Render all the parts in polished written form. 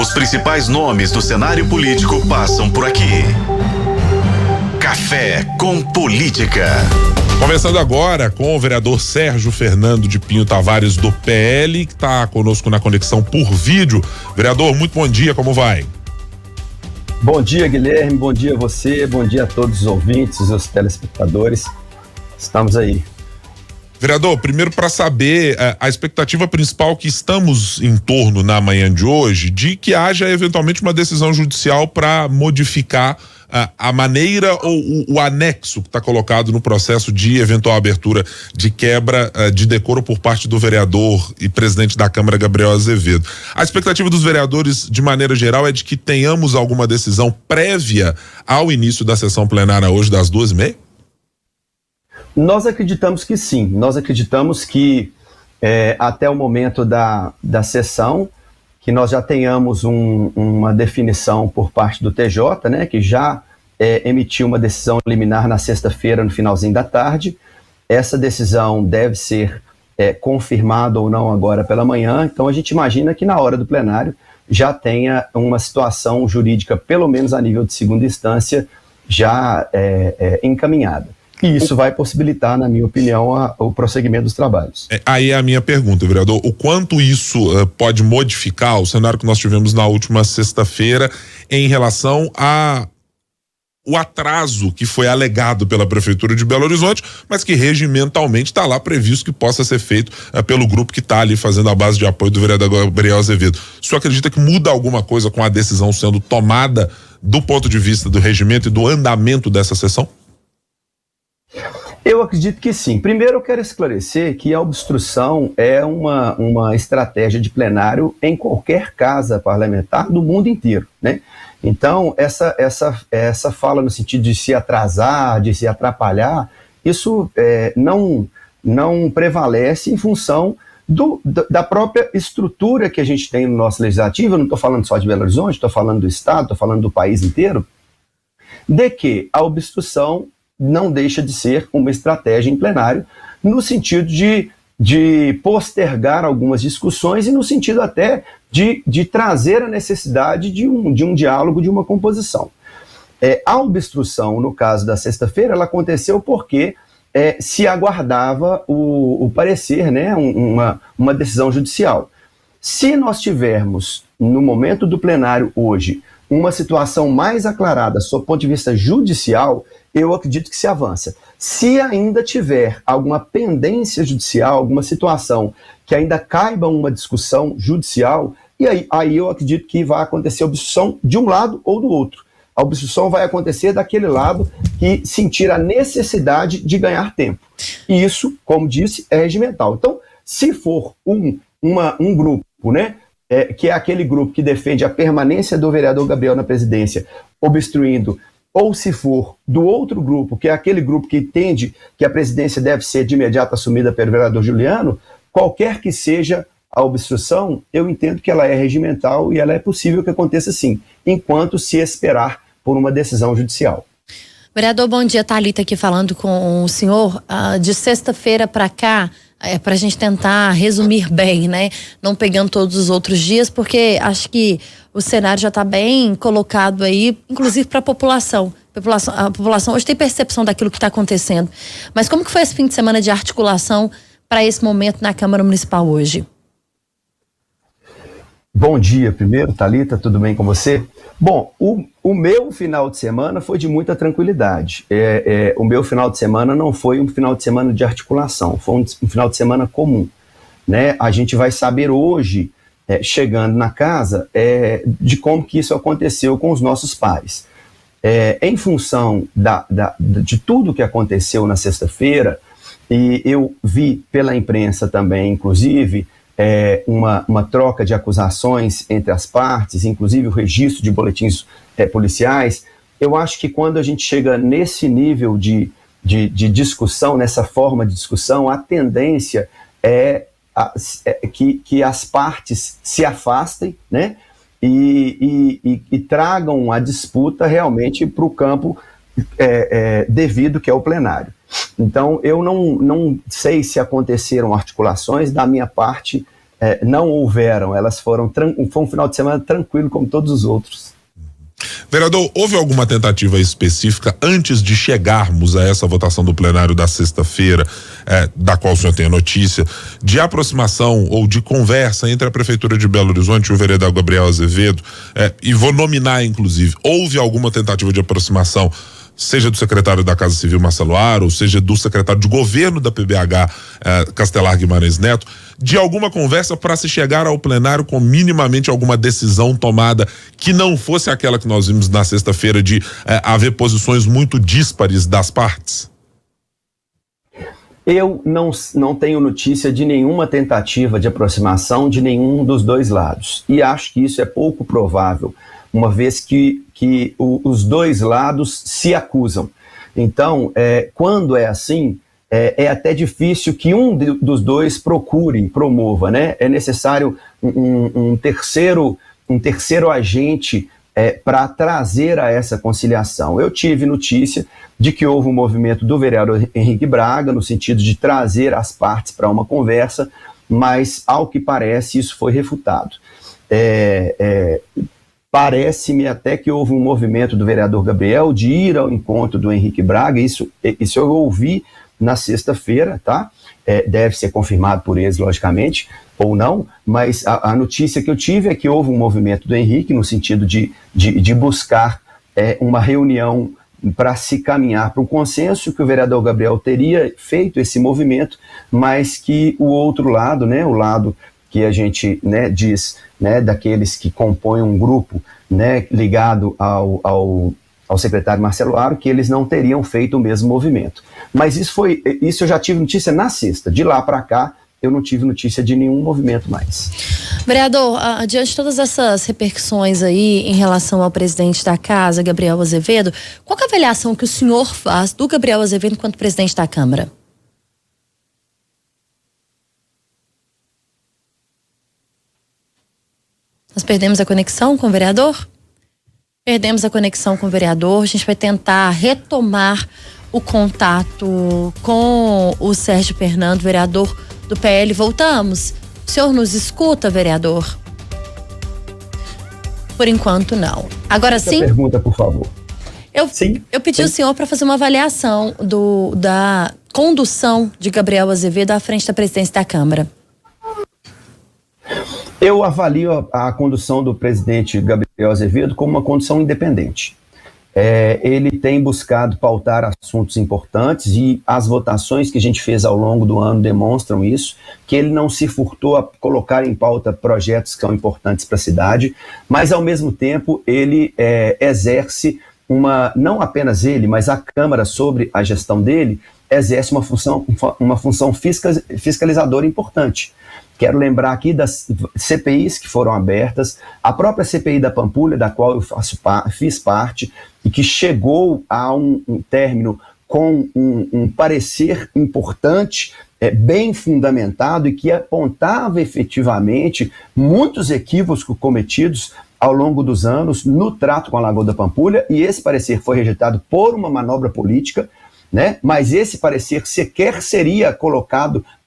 Os principais nomes do cenário político passam por aqui. Café com Política. Conversando agora com o vereador Sérgio Fernando de Pinho Tavares, do PL, que está conosco na conexão por vídeo. Vereador, muito bom dia, como vai? Bom dia, Guilherme, bom dia a você, bom dia a todos os ouvintes, os telespectadores. Estamos aí. Vereador, primeiro para saber a expectativa principal que estamos em torno na manhã de hoje, de que haja eventualmente uma decisão judicial para modificar a maneira ou o anexo que está colocado no processo de eventual abertura de quebra de decoro por parte do vereador e presidente da Câmara, Gabriel Azevedo. A expectativa dos vereadores, de maneira geral, é de que tenhamos alguma decisão prévia ao início da sessão plenária hoje, das 2h30? Nós acreditamos que sim, nós acreditamos que até o momento da sessão, que nós já tenhamos uma definição por parte do TJ, né, que já emitiu uma decisão liminar na sexta-feira, no finalzinho da tarde. Essa decisão deve ser confirmada ou não agora pela manhã, então a gente imagina que na hora do plenário já tenha uma situação jurídica, pelo menos a nível de segunda instância, já encaminhada. E isso vai possibilitar, na minha opinião, o prosseguimento dos trabalhos. Aí é a minha pergunta, vereador. O quanto isso pode modificar o cenário que nós tivemos na última sexta-feira em relação o atraso que foi alegado pela Prefeitura de Belo Horizonte, mas que regimentalmente está lá previsto que possa ser feito pelo grupo que está ali fazendo a base de apoio do vereador Gabriel Azevedo. O senhor acredita que muda alguma coisa com a decisão sendo tomada do ponto de vista do regimento e do andamento dessa sessão? Eu acredito que sim. Primeiro eu quero esclarecer que a obstrução é uma estratégia de plenário em qualquer casa parlamentar do mundo inteiro, né? Então, essa fala no sentido de se atrasar, de se atrapalhar, isso não prevalece em função da própria estrutura que a gente tem no nosso legislativo. Eu não estou falando só de Belo Horizonte, estou falando do Estado, estou falando do país inteiro, de que a obstrução não deixa de ser uma estratégia em plenário, no sentido de postergar algumas discussões e no sentido até de trazer a necessidade de um diálogo, de uma composição. A obstrução, no caso da sexta-feira, ela aconteceu porque se aguardava o parecer, né, uma decisão judicial. Se nós tivermos, no momento do plenário hoje, uma situação mais aclarada sob o ponto de vista judicial, eu acredito que se avança. Se ainda tiver alguma pendência judicial, alguma situação que ainda caiba uma discussão judicial, e aí eu acredito que vai acontecer obstrução de um lado ou do outro. A obstrução vai acontecer daquele lado que sentir a necessidade de ganhar tempo. E isso, como disse, é regimental. Então, se for um grupo, né, que é aquele grupo que defende a permanência do vereador Gabriel na presidência, obstruindo, ou se for do outro grupo, que é aquele grupo que entende que a presidência deve ser de imediato assumida pelo vereador Juliano, qualquer que seja a obstrução, eu entendo que ela é regimental e ela é possível que aconteça sim, enquanto se esperar por uma decisão judicial. Vereador, bom dia, Thalita aqui falando com o senhor. De sexta-feira para cá, para a gente tentar resumir bem, né? Não pegando todos os outros dias, porque acho que o cenário já está bem colocado aí, inclusive para a população. A população hoje tem percepção daquilo que está acontecendo. Mas como que foi esse fim de semana de articulação para esse momento na Câmara Municipal hoje? Bom dia primeiro, Thalita, tudo bem com você? Bom, o meu final de semana foi de muita tranquilidade. O meu final de semana não foi um final de semana de articulação, foi um final de semana comum, né? A gente vai saber hoje, chegando na casa, de como que isso aconteceu com os nossos pares. Em função de tudo que aconteceu na sexta-feira, e eu vi pela imprensa também, inclusive, uma troca de acusações entre as partes, inclusive o registro de boletins policiais. Eu acho que quando a gente chega nesse nível de discussão, nessa forma de discussão, a tendência é que as partes se afastem, né, e tragam a disputa realmente para o campo devido, que é o plenário. Então, eu não sei se aconteceram articulações. Da minha parte, não houveram, elas foi um final de semana tranquilo como todos os outros. Vereador, houve alguma tentativa específica antes de chegarmos a essa votação do plenário da sexta-feira, da qual o senhor tem a notícia, de aproximação ou de conversa entre a Prefeitura de Belo Horizonte e o vereador Gabriel Azevedo, e vou nominar inclusive, houve alguma tentativa de aproximação, seja do secretário da Casa Civil Marcelo Aro, ou seja do secretário de governo da PBH, Castelar Guimarães Neto, de alguma conversa para se chegar ao plenário com minimamente alguma decisão tomada que não fosse aquela que nós vimos na sexta-feira de haver posições muito díspares das partes? Eu não tenho notícia de nenhuma tentativa de aproximação de nenhum dos dois lados, e acho que isso é pouco provável, uma vez que os dois lados se acusam. Então, quando é assim, é até difícil que um dos dois promova, né? É necessário um terceiro agente para trazer a essa conciliação. Eu tive notícia de que houve um movimento do vereador Henrique Braga, no sentido de trazer as partes para uma conversa, mas, ao que parece, isso foi refutado. Parece-me até que houve um movimento do vereador Gabriel de ir ao encontro do Henrique Braga, isso eu ouvi na sexta-feira, tá? Deve ser confirmado por eles, logicamente, ou não, mas a notícia que eu tive é que houve um movimento do Henrique no sentido de buscar uma reunião para se caminhar para um consenso, que o vereador Gabriel teria feito esse movimento, mas que o outro lado, né, o lado que a gente, né, diz, né, daqueles que compõem um grupo, né, ligado ao secretário Marcelo Aro, que eles não teriam feito o mesmo movimento. Mas isso eu já tive notícia na sexta. De lá para cá, eu não tive notícia de nenhum movimento mais. Vereador, diante de todas essas repercussões aí em relação ao presidente da casa, Gabriel Azevedo, qual que é a avaliação que o senhor faz do Gabriel Azevedo enquanto presidente da Câmara? Nós perdemos a conexão com o vereador? Perdemos a conexão com o vereador. A gente vai tentar retomar o contato com o Sérgio Fernando, vereador do PL. Voltamos? O senhor nos escuta, vereador? Por enquanto, não. Agora sim? Pergunta, por favor. Eu pedi ao senhor para fazer uma avaliação da condução de Gabriel Azevedo à frente da presidência da Câmara. Eu avalio a condução do presidente Gabriel Azevedo como uma condução independente. Ele tem buscado pautar assuntos importantes e as votações que a gente fez ao longo do ano demonstram isso, que ele não se furtou a colocar em pauta projetos que são importantes para a cidade, mas ao mesmo tempo ele exerce não apenas ele, mas a Câmara sobre a gestão dele, exerce uma função fiscalizadora importante. Quero lembrar aqui das CPIs que foram abertas, a própria CPI da Pampulha, da qual eu fiz parte, e que chegou a um término com um parecer importante, bem fundamentado, e que apontava efetivamente muitos equívocos cometidos ao longo dos anos no trato com a Lagoa da Pampulha, e esse parecer foi rejeitado por uma manobra política, né? Mas esse parecer sequer seria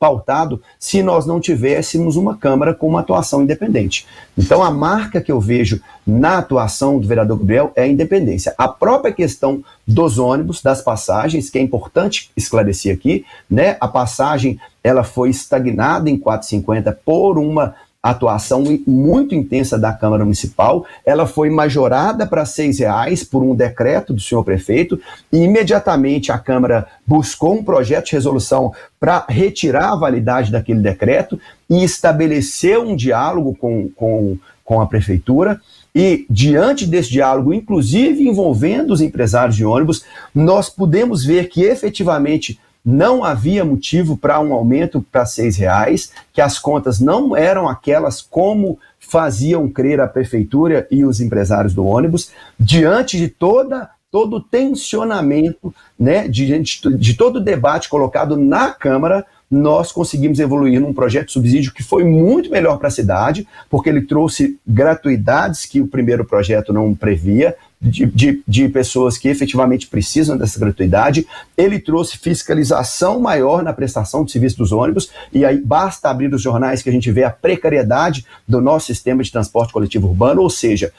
pautado, se nós não tivéssemos uma Câmara com uma atuação independente. Então, a marca que eu vejo na atuação do vereador Gabriel é a independência. A própria questão dos ônibus, das passagens, que é importante esclarecer aqui, né? A passagem, ela foi estagnada em 4,50 por uma atuação muito intensa da Câmara Municipal. Ela foi majorada para R$6 por um decreto do senhor prefeito, e imediatamente a Câmara buscou um projeto de resolução para retirar a validade daquele decreto e estabeleceu um diálogo com a prefeitura. E, diante desse diálogo, inclusive envolvendo os empresários de ônibus, nós pudemos ver que efetivamente não havia motivo para um aumento para R$6, que as contas não eram aquelas como faziam crer a prefeitura e os empresários do ônibus, diante de todo o tensionamento, né, de todo o debate colocado na Câmara, nós conseguimos evoluir num projeto de subsídio que foi muito melhor para a cidade, porque ele trouxe gratuidades que o primeiro projeto não previa, de pessoas que efetivamente precisam dessa gratuidade. Ele trouxe fiscalização maior na prestação de serviço dos ônibus, e aí basta abrir os jornais que a gente vê a precariedade do nosso sistema de transporte coletivo urbano. Ou seja,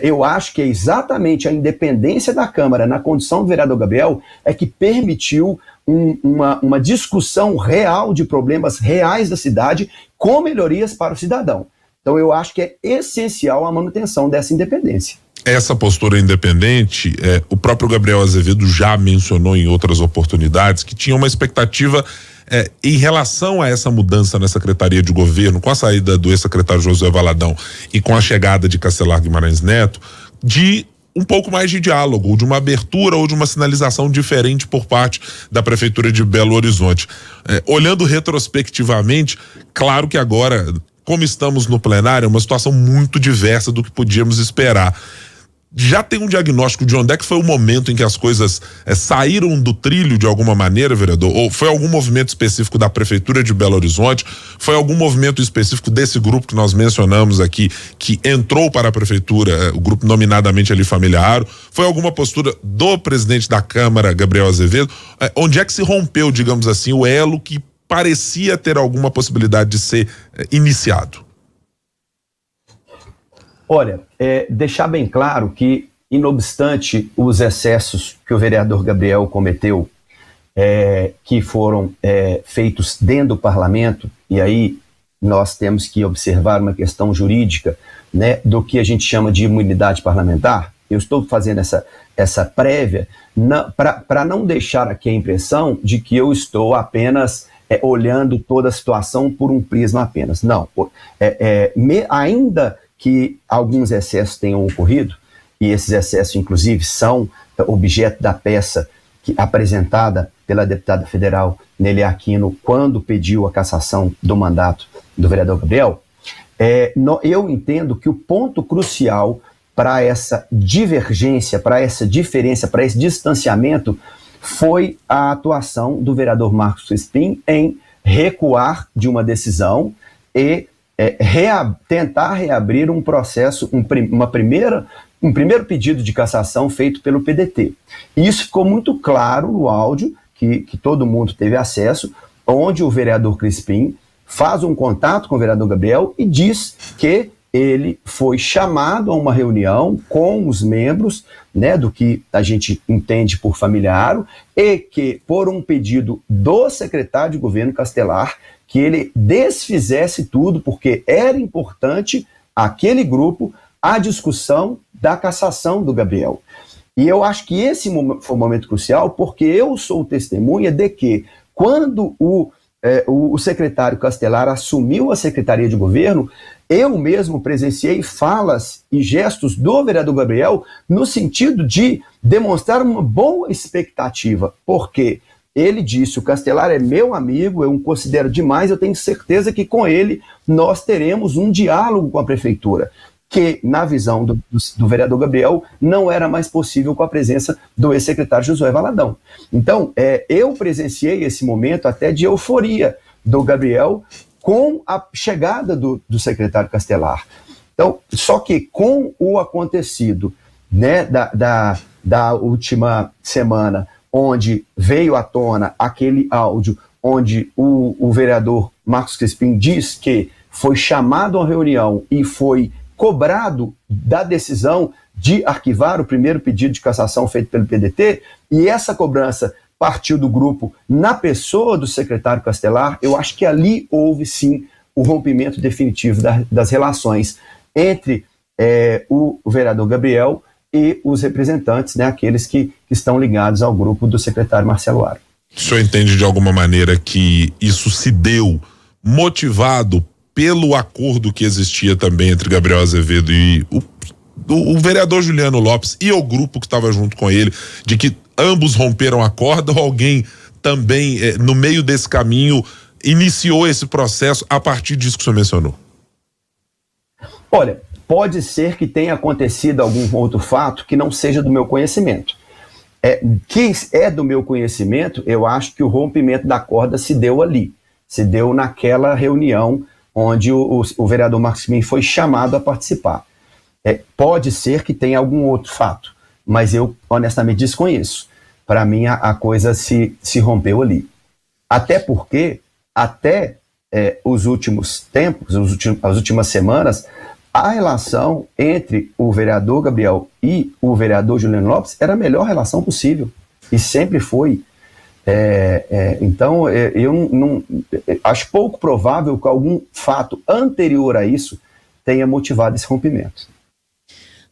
eu acho que é exatamente a independência da Câmara na condição do vereador Gabriel é que permitiu uma discussão real de problemas reais da cidade com melhorias para o cidadão. Então eu acho que é essencial a manutenção dessa independência. Essa postura independente, o próprio Gabriel Azevedo já mencionou em outras oportunidades que tinha uma expectativa em relação a essa mudança na Secretaria de Governo, com a saída do ex-secretário Josué Valadão e com a chegada de Castelar Guimarães Neto, de um pouco mais de diálogo, de uma abertura ou de uma sinalização diferente por parte da Prefeitura de Belo Horizonte. Olhando retrospectivamente, claro que agora, como estamos no plenário, é uma situação muito diversa do que podíamos esperar. Já tem um diagnóstico de onde é que foi o momento em que as coisas saíram do trilho de alguma maneira, vereador? Ou foi algum movimento específico da Prefeitura de Belo Horizonte? Foi algum movimento específico desse grupo que nós mencionamos aqui, que entrou para a Prefeitura, o grupo nominadamente ali familiar? Foi alguma postura do presidente da Câmara, Gabriel Azevedo? Onde é que se rompeu, digamos assim, o elo que parecia ter alguma possibilidade de ser iniciado? Olha, deixar bem claro que, inobstante os excessos que o vereador Gabriel cometeu, que foram feitos dentro do parlamento, e aí nós temos que observar uma questão jurídica, né, do que a gente chama de imunidade parlamentar. Eu estou fazendo essa prévia para não deixar aqui a impressão de que eu estou apenas olhando toda a situação por um prisma apenas. Não, ainda que alguns excessos tenham ocorrido, e esses excessos, inclusive, são objeto da peça apresentada pela deputada federal Nelly Aquino quando pediu a cassação do mandato do vereador Gabriel, eu entendo que o ponto crucial para essa divergência, para essa diferença, para esse distanciamento, foi a atuação do vereador Marcos Crispim em recuar de uma decisão e tentar reabrir um processo, um primeiro pedido de cassação feito pelo PDT. E isso ficou muito claro no áudio, que todo mundo teve acesso, onde o vereador Crispim faz um contato com o vereador Gabriel e diz que ele foi chamado a uma reunião com os membros, né, do que a gente entende por familiar, e que, por um pedido do secretário de governo Castelar, que ele desfizesse tudo, porque era importante aquele grupo a discussão da cassação do Gabriel. E eu acho que esse foi um momento crucial, porque eu sou testemunha de que, quando o secretário Castelar assumiu a Secretaria de Governo, eu mesmo presenciei falas e gestos do vereador Gabriel no sentido de demonstrar uma boa expectativa, porque ele disse: o Castelar é meu amigo, eu o considero demais, eu tenho certeza que com ele nós teremos um diálogo com a prefeitura, que na visão do vereador Gabriel não era mais possível com a presença do ex-secretário Josué Valadão. Então, eu presenciei esse momento até de euforia do Gabriel com a chegada do secretário Castelar. Então, só que com o acontecido, né, da última semana, onde veio à tona aquele áudio onde o vereador Marcos Crispim diz que foi chamado a uma reunião e foi cobrado da decisão de arquivar o primeiro pedido de cassação feito pelo PDT, e essa cobrança partiu do grupo na pessoa do secretário Castelar, eu acho que ali houve sim o rompimento definitivo das relações entre o vereador Gabriel e os representantes, né, aqueles que estão ligados ao grupo do secretário Marcelo Aro. O senhor entende de alguma maneira que isso se deu motivado pelo acordo que existia também entre Gabriel Azevedo e o vereador Juliano Lopes e o grupo que estava junto com ele, de que ambos romperam a corda, ou alguém também, no meio desse caminho, iniciou esse processo a partir disso que o senhor mencionou? Olha, pode ser que tenha acontecido algum outro fato que não seja do meu conhecimento. Que é do meu conhecimento, eu acho que o rompimento da corda se deu ali. se deu naquela reunião onde o vereador Marcos Crespim foi chamado a participar. Pode ser que tenha algum outro fato, mas eu honestamente desconheço. Para mim, a coisa se rompeu ali. Até porque, os últimos tempos, as últimas semanas, a relação entre o vereador Gabriel e o vereador Juliano Lopes era a melhor relação possível. E sempre foi. Então, eu não acho pouco provável que algum fato anterior a isso tenha motivado esse rompimento.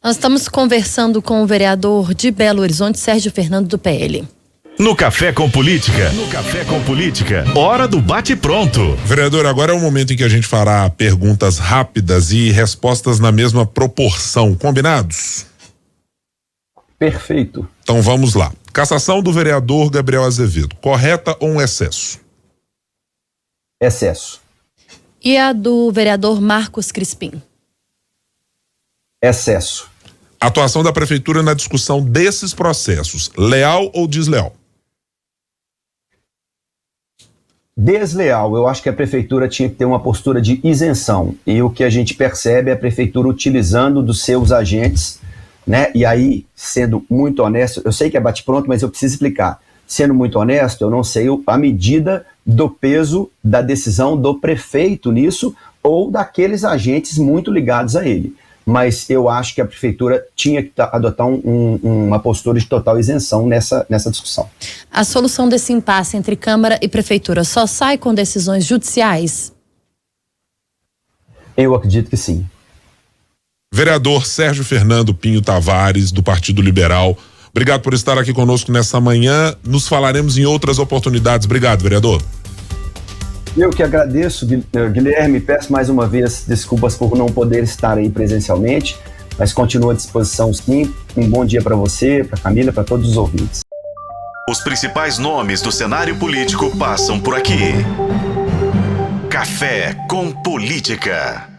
Nós estamos conversando com o vereador de Belo Horizonte, Sérgio Fernando, do PL. No Café com Política, hora do bate-pronto. Vereador, agora é o momento em que a gente fará perguntas rápidas e respostas na mesma proporção. Combinados? Perfeito. Então vamos lá. Cassação do vereador Gabriel Azevedo, correta ou um excesso? Excesso. E a do vereador Marcos Crespim? Excesso. Atuação da prefeitura na discussão desses processos, leal ou desleal? Desleal. Eu acho que a prefeitura tinha que ter uma postura de isenção. E o que a gente percebe é a prefeitura utilizando dos seus agentes, né? E aí, sendo muito honesto, eu sei que é bate-pronto, mas eu preciso explicar. Sendo muito honesto, eu não sei a medida do peso da decisão do prefeito nisso ou daqueles agentes muito ligados a ele. Mas eu acho que a prefeitura tinha que adotar uma postura de total isenção nessa discussão. A solução desse impasse entre Câmara e Prefeitura só sai com decisões judiciais? Eu acredito que sim. Vereador Sérgio Fernando Pinho Tavares, do Partido Liberal, obrigado por estar aqui conosco nessa manhã. Nos falaremos em outras oportunidades. Obrigado, vereador. Eu que agradeço, Guilherme, peço mais uma vez desculpas por não poder estar aí presencialmente, mas continuo à disposição sim. Um bom dia para você, para a família, para todos os ouvintes. Os principais nomes do cenário político passam por aqui. Café com Política.